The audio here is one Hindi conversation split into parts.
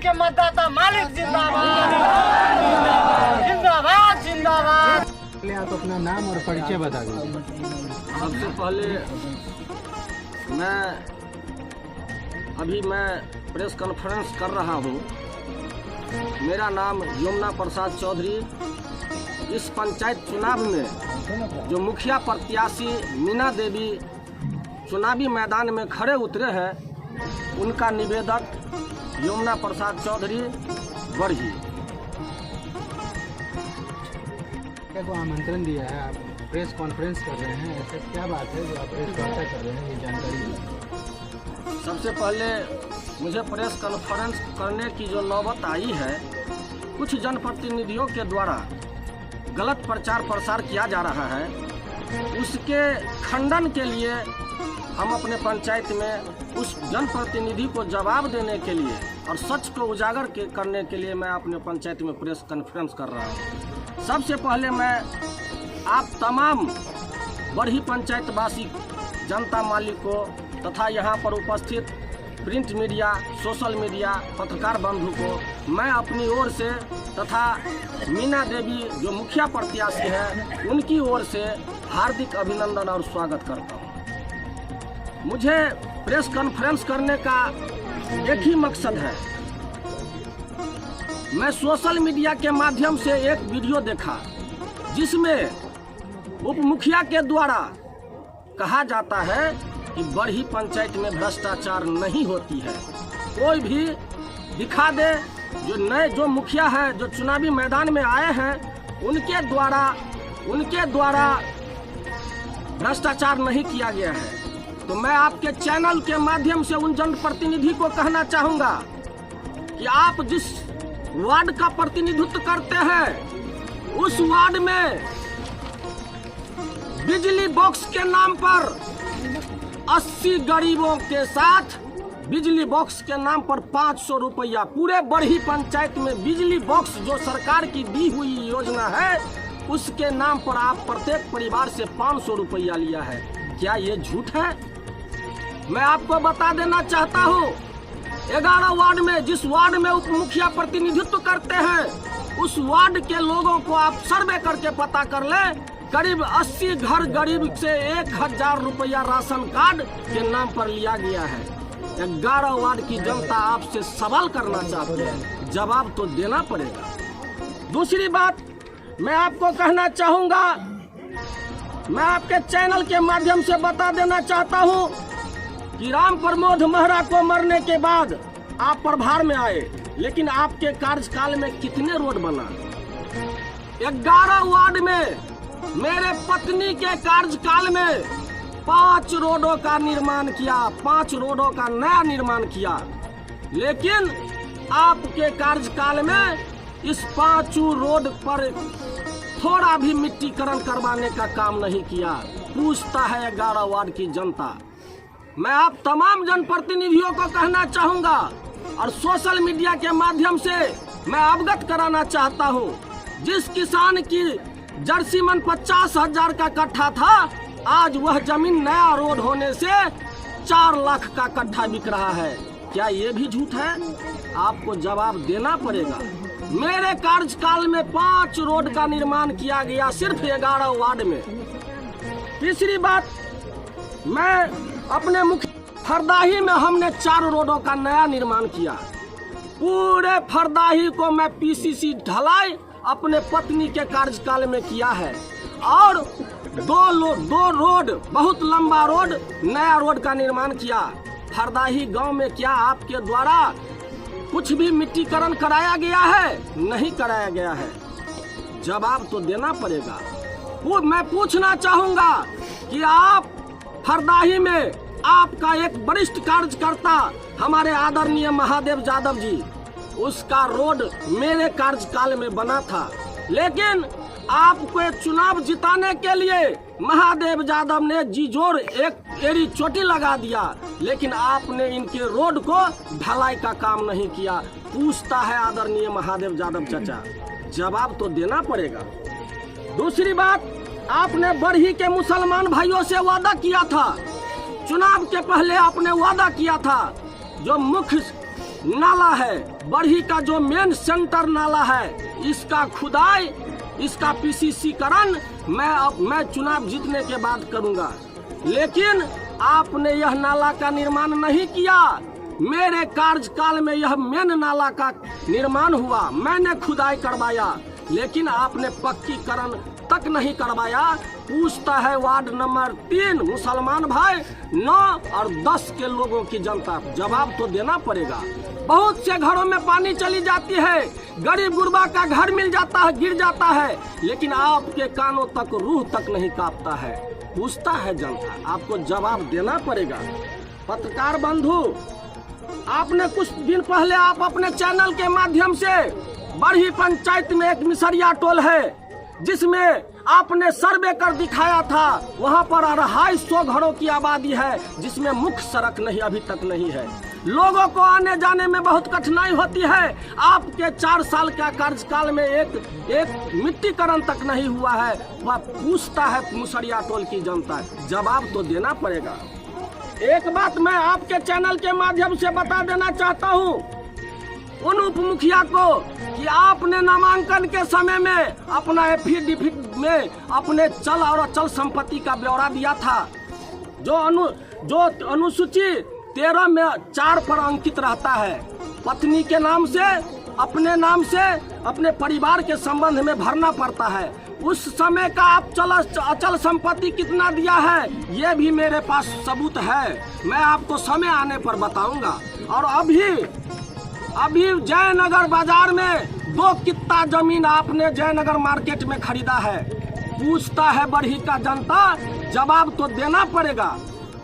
के मतदाता मालिक जिंदाबाद जिंदाबाद जिंदाबाद। पहले आप अपना नाम और परिचय बता दीजिए। सबसे पहले मैं प्रेस कॉन्फ्रेंस कर रहा हूँ। मेरा नाम यमुना प्रसाद चौधरी। इस पंचायत चुनाव में जो मुखिया प्रत्याशी मीना देवी चुनावी मैदान में खड़े उतरे हैं, उनका निवेदक यमुना प्रसाद चौधरी बरही। को आमंत्रण दिया है, आप प्रेस कॉन्फ्रेंस कर रहे हैं, ऐसा क्या बात है जो आप प्रेस वार्ता कर रहे हैं, ये जानकारी दीजिए। सबसे पहले मुझे प्रेस कॉन्फ्रेंस करने की जो नौबत आई है, कुछ जनप्रतिनिधियों के द्वारा गलत प्रचार प्रसार किया जा रहा है, उसके खंडन के लिए हम अपने पंचायत में उस जनप्रतिनिधि को जवाब देने के लिए और सच को उजागर करने के लिए मैं अपने पंचायत में प्रेस कॉन्फ्रेंस कर रहा हूँ। सबसे पहले मैं आप तमाम बरही पंचायतवासी जनता मालिक को तथा यहाँ पर उपस्थित प्रिंट मीडिया, सोशल मीडिया, पत्रकार बंधु को मैं अपनी ओर से तथा मीना देवी जो मुखिया प्रत्याशी है उनकी ओर से हार्दिक अभिनंदन और स्वागत करता हूँ। मुझे प्रेस कॉन्फ्रेंस करने का एक ही मकसद है। मैं सोशल मीडिया के माध्यम से एक वीडियो देखा जिसमें उप मुखिया के द्वारा कहा जाता है कि बरही पंचायत में भ्रष्टाचार नहीं होती है। कोई भी दिखा दे जो मुखिया है, जो चुनावी मैदान में आए हैं, उनके द्वारा भ्रष्टाचार नहीं किया गया है। तो मैं आपके चैनल के माध्यम से उन जनप्रतिनिधि को कहना चाहूँगा कि आप जिस वार्ड का प्रतिनिधित्व करते हैं, उस वार्ड में बिजली बॉक्स के नाम पर 80 गरीबों के साथ बिजली बॉक्स के नाम पर 500 रुपया, पूरे बरही पंचायत में बिजली बॉक्स जो सरकार की दी हुई योजना है उसके नाम पर आप प्रत्येक परिवार से 500 रुपया लिया है। क्या ये झूठ है? मैं आपको बता देना चाहता हूँ, 11 वार्ड में जिस वार्ड में उप मुखिया प्रतिनिधित्व करते हैं उस वार्ड के लोगों को आप सर्वे करके पता कर लें, करीब 80 घर गरीब से 1000 रुपया राशन कार्ड के नाम पर लिया गया है। 11 वार्ड की जनता आपसे सवाल करना चाहती है, जवाब तो देना पड़ेगा। दूसरी बात मैं आपको कहना चाहूँगा, मैं आपके चैनल के माध्यम से बता देना चाहता हूँ कि राम प्रमोद महरा को मरने के बाद आप प्रभार में आए, लेकिन आपके कार्यकाल में कितने रोड बना? 11 वार्ड में मेरे पत्नी के कार्यकाल में 5 रोडों का निर्माण किया, 5 रोडों का नया निर्माण किया, लेकिन आपके कार्यकाल में इस 5 रोड पर थोड़ा भी मिट्टीकरण करवाने का काम नहीं किया। पूछता है 11 वार्ड की जनता। मैं आप तमाम जनप्रतिनिधियों को कहना चाहूँगा और सोशल मीडिया के माध्यम से मैं अवगत कराना चाहता हूँ, जिस किसान की जर्सी मन 50,000 का कट्ठा था, आज वह जमीन नया रोड होने से 4 लाख का कट्ठा बिक रहा है। क्या ये भी झूठ है? आपको जवाब देना पड़ेगा। मेरे कार्यकाल में 5 रोड का निर्माण किया गया, सिर्फ 11 वार्ड में। तीसरी बात, मैं अपने मुख्य फरदाही में हमने 4 रोडों का नया निर्माण किया। पूरे फरदाही को मैं पीसीसी ढलाई अपने पत्नी के कार्यकाल में किया है और 2 रोड, बहुत लंबा रोड, नया रोड का निर्माण किया। फरदाही गांव में क्या आपके द्वारा कुछ भी मिट्टीकरण कराया गया है? नहीं कराया गया है। जवाब तो देना पड़ेगा। मैं पूछना चाहूँगा कि आप फरदाही में आपका एक वरिष्ठ कार्यकर्ता हमारे आदरणीय महादेव यादव जी, उसका रोड मेरे कार्यकाल में बना था, लेकिन आपको चुनाव जिताने के लिए महादेव यादव ने जी जोर एक एड़ी चोटी लगा दिया, लेकिन आपने इनके रोड को ढलाई का काम नहीं किया। पूछता है आदरणीय महादेव यादव चाचा, जवाब तो देना पड़ेगा। दूसरी बात, आपने बरही के मुसलमान भाइयों से वादा किया था, चुनाव के पहले आपने वादा किया था, जो मुख्य नाला है, बरही का जो मेन सेंटर नाला है, इसका खुदाई, इसका पीसीसीकरण मैं चुनाव जीतने के बाद करूंगा। लेकिन आपने यह नाला का निर्माण नहीं किया। मेरे कार्यकाल में यह मेन नाला का निर्माण हुआ, मैंने खुदाई करवाया, लेकिन आपने पक्कीकरण तक नहीं करवाया। पूछता है वार्ड नंबर 3 मुसलमान भाई 9 और 10 के लोगों की जनता, जवाब तो देना पड़ेगा। बहुत से घरों में पानी चली जाती है, गरीब गुरबा का घर मिल जाता है, गिर जाता है, लेकिन आपके कानों तक, रूह तक नहीं कांपता है। पूछता है जनता, आपको जवाब देना पड़ेगा। पत्रकार बंधु, आपने कुछ दिन पहले आप अपने चैनल के माध्यम से बरही पंचायत में एक मिसरिया टोल है, जिसमें आपने सर्वे कर दिखाया था, वहां पर 250 घरों की आबादी है, जिसमें मुख्य सड़क नहीं, अभी तक नहीं है। लोगों को आने जाने में बहुत कठिनाई होती है। आपके 4 साल का कार्यकाल में एक मिट्टीकरण तक नहीं हुआ है। वह पूछता है मुसरिया टोल की जनता, जवाब तो देना पड़ेगा। एक बात मैं आपके चैनल के माध्यम से बता देना चाहता हूँ उन उप मुखिया को कि आपने नामांकन के समय में अपना एफिडेविट में अपने चल और अचल संपत्ति का ब्यौरा दिया था, जो अनुसूची 13 में 4 पर अंकित रहता है। पत्नी के नाम से, अपने नाम से, अपने परिवार के संबंध में भरना पड़ता है। उस समय का आप अचल संपत्ति कितना दिया है, ये भी मेरे पास सबूत है, मैं आपको समय आने पर बताऊंगा। और अभी जयनगर बाजार में 2 कित्ता जमीन आपने जयनगर मार्केट में खरीदा है। पूछता है बरही का जनता, जवाब तो देना पड़ेगा।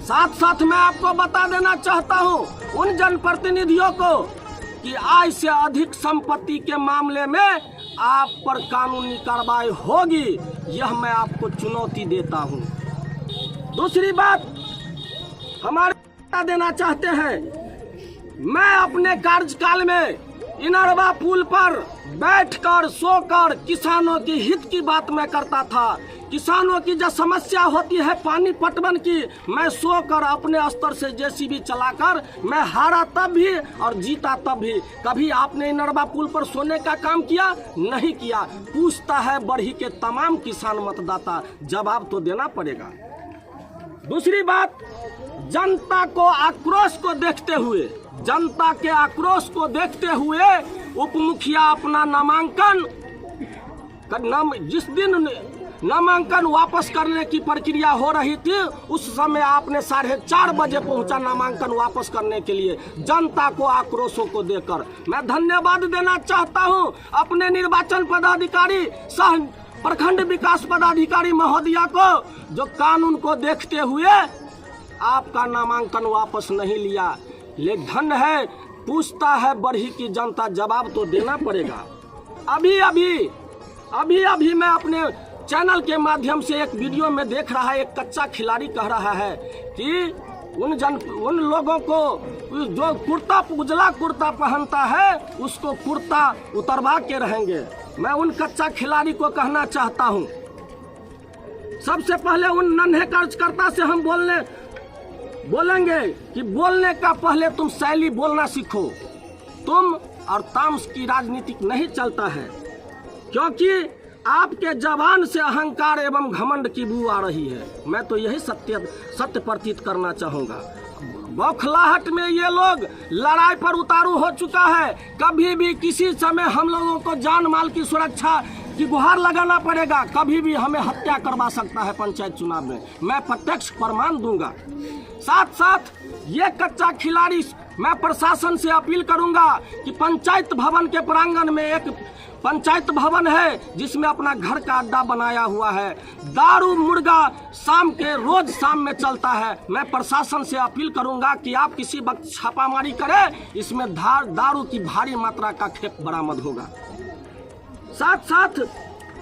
साथ साथ मैं आपको बता देना चाहता हूँ उन जनप्रतिनिधियों को कि आय से अधिक संपत्ति के मामले में आप पर कानूनी कार्रवाई होगी, यह मैं आपको चुनौती देता हूँ। दूसरी बात हमारे बता देना चाहते हैं, मैं अपने कार्यकाल में इनरवा पुल पर बैठकर सोकर किसानों की हित की बात मैं करता था। किसानों की जो समस्या होती है पानी पटवन की, मैं सोकर अपने स्तर से जेसीबी चलाकर मैं हारा तब भी और जीता तब भी। कभी आपने इनरवा पुल पर सोने का काम किया? नहीं किया। पूछता है बरही के तमाम किसान मतदाता, जवाब तो देना पड़ेगा। दूसरी बात, जनता के आक्रोश को देखते हुए उप मुखिया अपना जिस दिन नामांकन वापस करने की प्रक्रिया हो रही थी, उस समय आपने 4:30 बजे पहुंचा नामांकन वापस करने के लिए। जनता को आक्रोशों को देकर मैं धन्यवाद देना चाहता हूं अपने निर्वाचन पदाधिकारी सह प्रखंड विकास पदाधिकारी महोदया को, जो कानून को देखते हुए आपका नामांकन वापस नहीं लिया। लेकिन धन्य है, पूछता है बरही की जनता, जवाब तो देना पड़ेगा। अभी मैं अपने चैनल के माध्यम से एक वीडियो में देख रहा है, एक कच्चा खिलाड़ी कह रहा है कि उन लोगों को जो उजला कुर्ता पहनता है उसको कुर्ता उतरवा के रहेंगे। मैं उन कच्चा खिलाड़ी को कहना चाहता हूं, सबसे पहले उन नन्हे कार्यकर्ता से हम बोलेंगे कि बोलने का पहले तुम शैली बोलना सीखो। तुम और तामस की राजनीति नहीं चलता है, क्योंकि आपके जवान से अहंकार एवं घमंड की बू आ रही है। मैं तो यही सत्य प्रतीत करना चाहूंगा। बौखलाहट में ये लोग लड़ाई पर उतारू हो चुका है। कभी भी किसी समय हम लोगों को जान माल की सुरक्षा की गुहार लगाना पड़ेगा, कभी भी हमें हत्या करवा सकता है पंचायत चुनाव में, मैं प्रत्यक्ष प्रमाण दूंगा। साथ साथ ये कच्चा खिलाड़ी, मैं प्रशासन से अपील करूंगा कि पंचायत भवन के प्रांगण में एक पंचायत भवन है जिसमें अपना घर का अड्डा बनाया हुआ है, दारू मुर्गा रोज शाम में चलता है। मैं प्रशासन से अपील करूंगा कि आप किसी वक्त छापामारी करें, इसमें दारू की भारी मात्रा का खेप बरामद होगा। साथ साथ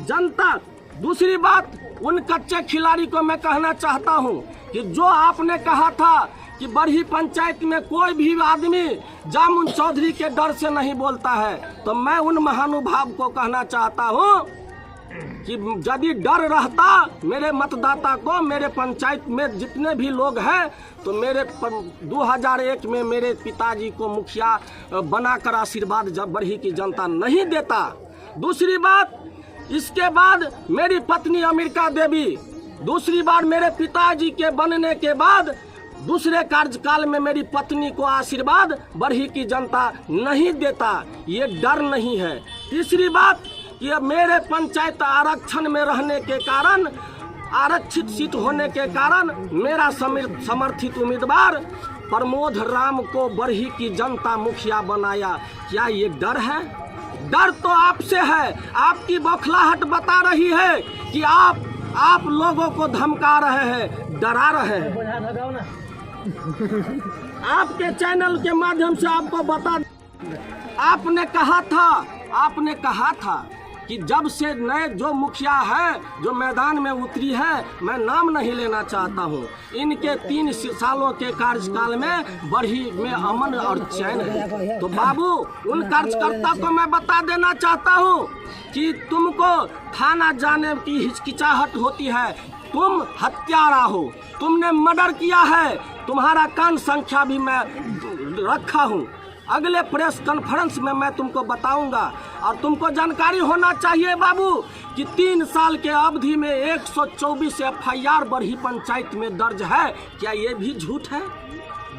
जनता, दूसरी बात, उन कच्चे खिलाड़ी को मैं कहना चाहता हूं कि जो आपने कहा था कि बरही पंचायत में कोई भी आदमी जामुन चौधरी के डर से नहीं बोलता है, तो मैं उन महानुभाव को कहना चाहता हूं कि यदि डर रहता मेरे मतदाता को, मेरे पंचायत में जितने भी लोग हैं, तो मेरे 2001 में मेरे पिताजी को मुखिया बनाकर आशीर्वाद जब बढ़ी की जनता नहीं देता। दूसरी बात, इसके बाद मेरी पत्नी अमेरिका देवी दूसरी बार मेरे पिताजी के बनने के बाद दूसरे कार्यकाल में मेरी पत्नी को आशीर्वाद बढ़ी की जनता नहीं देता, ये डर नहीं है। तीसरी बात, ये मेरे पंचायत आरक्षण में रहने के कारण, आरक्षित सीट होने के कारण मेरा समर्थित उम्मीदवार प्रमोद राम को बढ़ी की जनता मुखिया बनाया। क्या ये डर है? डर तो आपसे है। आपकी बौखलाहट बता रही है कि आप लोगों को धमका रहे हैं, डरा रहे हैं। आपके चैनल के माध्यम से आपको बता, आपने कहा था कि जब से नए जो मुखिया है जो मैदान में उतरी है, मैं नाम नहीं लेना चाहता हूं, इनके 3 सालों के कार्यकाल में बढ़ी में अमन और चैन है। तो बाबू, उन कार्यकर्ता को मैं बता देना चाहता हूं कि तुमको थाना जाने की हिचकिचाहट होती है, तुम हत्यारा हो, तुमने मर्डर किया है, तुम्हारा कान संख्या भी मैं रखा हूं। अगले प्रेस कॉन्फ्रेंस में मैं तुमको बताऊंगा। और तुमको जानकारी होना चाहिए बाबू कि 3 साल के अवधि में 124 FIR बढ़ी पंचायत में दर्ज है। क्या ये भी झूठ है?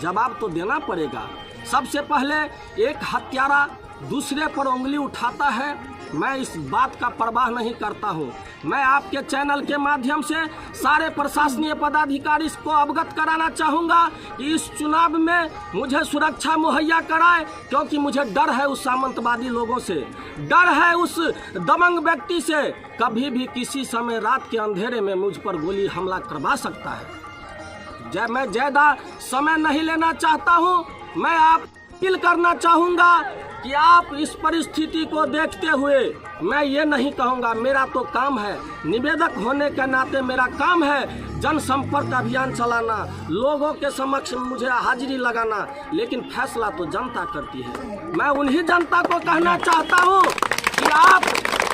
जवाब तो देना पड़ेगा। सबसे पहले एक हत्यारा दूसरे पर उंगली उठाता है, मैं इस बात का परवाह नहीं करता हूं। मैं आपके चैनल के माध्यम से सारे प्रशासनीय पदाधिकारी को अवगत कराना चाहूंगा कि इस चुनाव में मुझे सुरक्षा मुहैया कराए, क्योंकि मुझे डर है उस सामंतवादी लोगों से, डर है उस दबंग व्यक्ति से। कभी भी किसी समय रात के अंधेरे में मुझ पर गोली हमला करवा सकता है। मैं ज़्यादा समय नहीं लेना चाहता हूँ। मैं आप अपील करना चाहूँगा कि आप इस परिस्थिति को देखते हुए, मैं ये नहीं कहूँगा, मेरा तो काम है, निवेदक होने के नाते मेरा काम है जनसंपर्क अभियान चलाना, लोगों के समक्ष मुझे हाजिरी लगाना, लेकिन फैसला तो जनता करती है। मैं उन्हीं जनता को कहना चाहता हूँ कि आप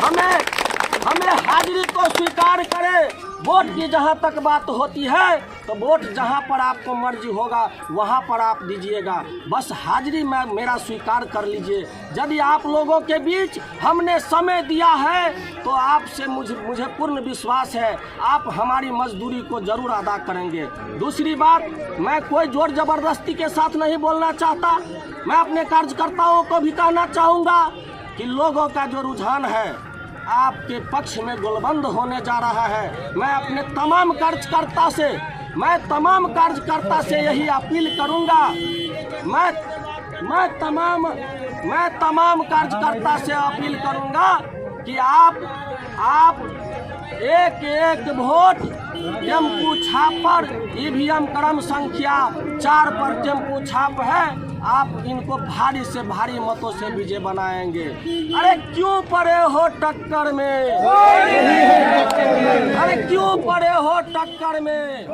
हमें हाजिरी को स्वीकार करें। वोट की जहां तक बात होती है तो वोट जहां पर आपको मर्जी होगा वहां पर आप दीजिएगा, बस हाजिरी में मेरा स्वीकार कर लीजिए। यदि आप लोगों के बीच हमने समय दिया है तो आपसे मुझे पूर्ण विश्वास है आप हमारी मजदूरी को जरूर अदा करेंगे। दूसरी बात, मैं कोई जोर जबरदस्ती के साथ नहीं बोलना चाहता। मैं अपने कार्यकर्ताओं को भी कहना चाहूँगा कि लोगों का जो रुझान है आपके पक्ष में गोलबंद होने जा रहा है। मैं अपने तमाम कार्यकर्ता से यही अपील करूंगा। मैं तमाम कार्यकर्ता से अपील करूंगा कि आप एक वोट टेम्पू छाप पर, EVM क्रम संख्या 4 पर टेम्पू छाप है, आप इनको भारी से भारी मतों से विजय बनाएंगे। अरे क्यों पड़े हो टक्कर में? अरे क्यों पड़े हो टक्कर में?